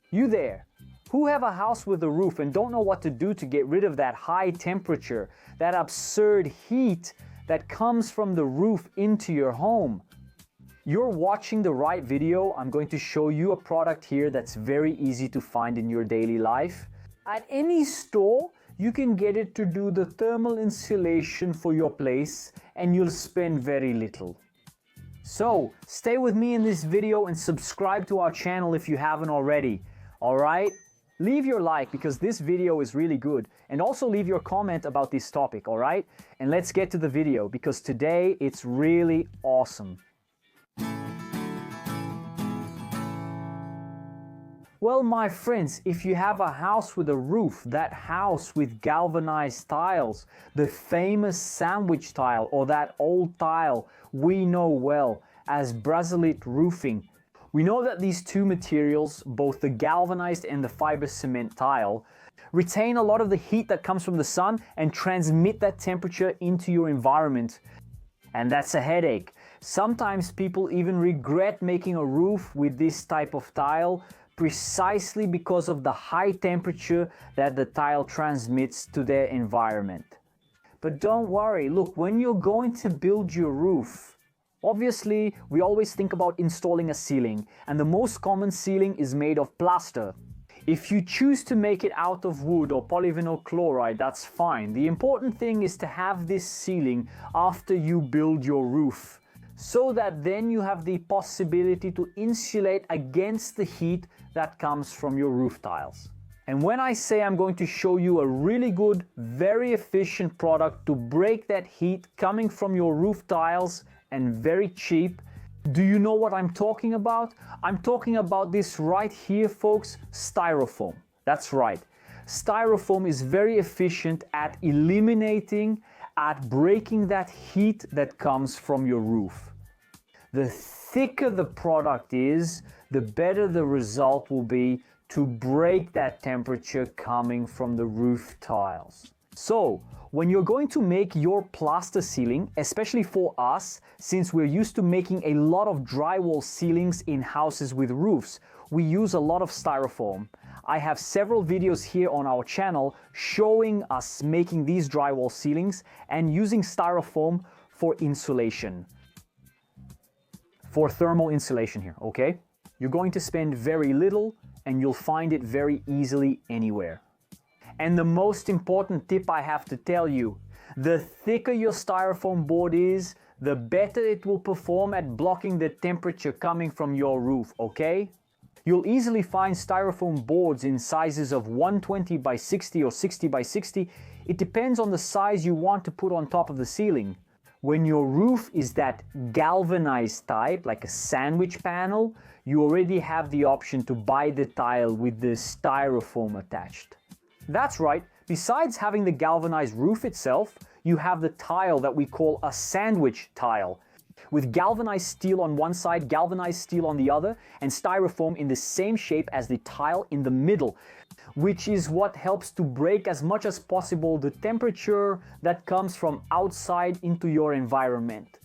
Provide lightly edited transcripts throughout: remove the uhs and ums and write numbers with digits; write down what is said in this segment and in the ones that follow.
You there, who have a house with a roof and don't know what to do to get rid of that high temperature, that absurd heat that comes from the roof into your home? You're watching the right video. I'm going to show you a product here that's very easy to find in your daily life. At any store, you can get it to do the thermal insulation for your place and you'll spend very little. So, stay with me in this video and subscribe to our channel if you haven't already. Alright? Leave your like because this video is really good, and also leave your comment about this topic, alright? And let's get to the video because today it's really awesome. Well, my friends, if you have a house with a roof, that house with galvanized tiles, the famous sandwich tile or that old tile we know well as Brazilite roofing, we know that these two materials, both the galvanized and the fiber cement tile, retain a lot of the heat that comes from the sun and transmit that temperature into your environment. And that's a headache. Sometimes people even regret making a roof with this type of tile precisely because of the high temperature that the tile transmits to their environment. But don't worry, look, when you're going to build your roof, obviously we always think about installing a ceiling, and the most common ceiling is made of plaster. If you choose to make it out of wood or polyvinyl chloride, that's fine. The important thing is to have this ceiling after you build your roof, so that then you have the possibility to insulate against the heat that comes from your roof tiles. And when I say I'm going to show you a really good, very efficient product to break that heat coming from your roof tiles and very cheap, do you know what I'm talking about? I'm talking about this right here, folks, Styrofoam. That's right. Styrofoam is very efficient at eliminating, at breaking that heat that comes from your roof. The thicker the product is, the better the result will be to break that temperature coming from the roof tiles. So, when you're going to make your plaster ceiling, especially for us, since we're used to making a lot of drywall ceilings in houses with roofs, we use a lot of Styrofoam. I have several videos here on our channel showing us making these drywall ceilings and using Styrofoam for insulation. For thermal insulation here, okay? You're going to spend very little and you'll find it very easily anywhere. And the most important tip I have to tell you, the thicker your Styrofoam board is, the better it will perform at blocking the temperature coming from your roof, okay? You'll easily find Styrofoam boards in sizes of 120 by 60 or 60 by 60. It depends on the size you want to put on top of the ceiling. When your roof is that galvanized type, like a sandwich panel, you already have the option to buy the tile with the Styrofoam attached. That's right, besides having the galvanized roof itself, you have the tile that we call a sandwich tile, with galvanized steel on one side, galvanized steel on the other, and Styrofoam in the same shape as the tile in the middle, which is what helps to break as much as possible the temperature that comes from outside into your environment.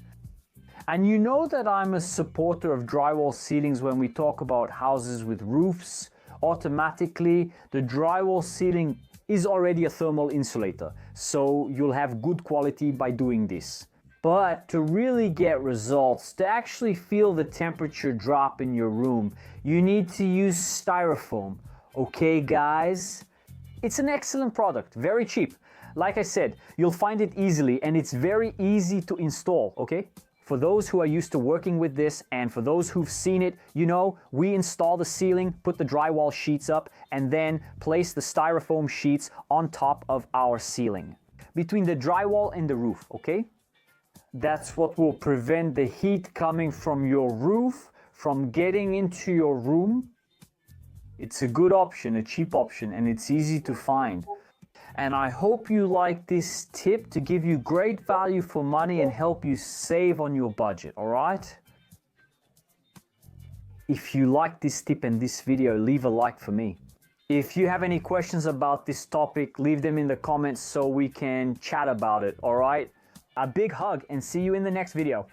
And you know that I'm a supporter of drywall ceilings when we talk about houses with roofs. Automatically, the drywall ceiling is already a thermal insulator, so you'll have good quality by doing this. But to really get results, to actually feel the temperature drop in your room, you need to use Styrofoam. Okay, guys? It's an excellent product, very cheap. Like I said, you'll find it easily and it's very easy to install, okay? For those who are used to working with this and for those who've seen it, you know, we install the ceiling, put the drywall sheets up, and then place the Styrofoam sheets on top of our ceiling, between the drywall and the roof, okay? That's what will prevent the heat coming from your roof from getting into your room. It's a good option, a cheap option, and it's easy to find. And I hope you like this tip to give you great value for money and help you save on your budget, alright? If you like this tip and this video, leave a like for me. If you have any questions about this topic, leave them in the comments so we can chat about it, alright? A big hug and see you in the next video.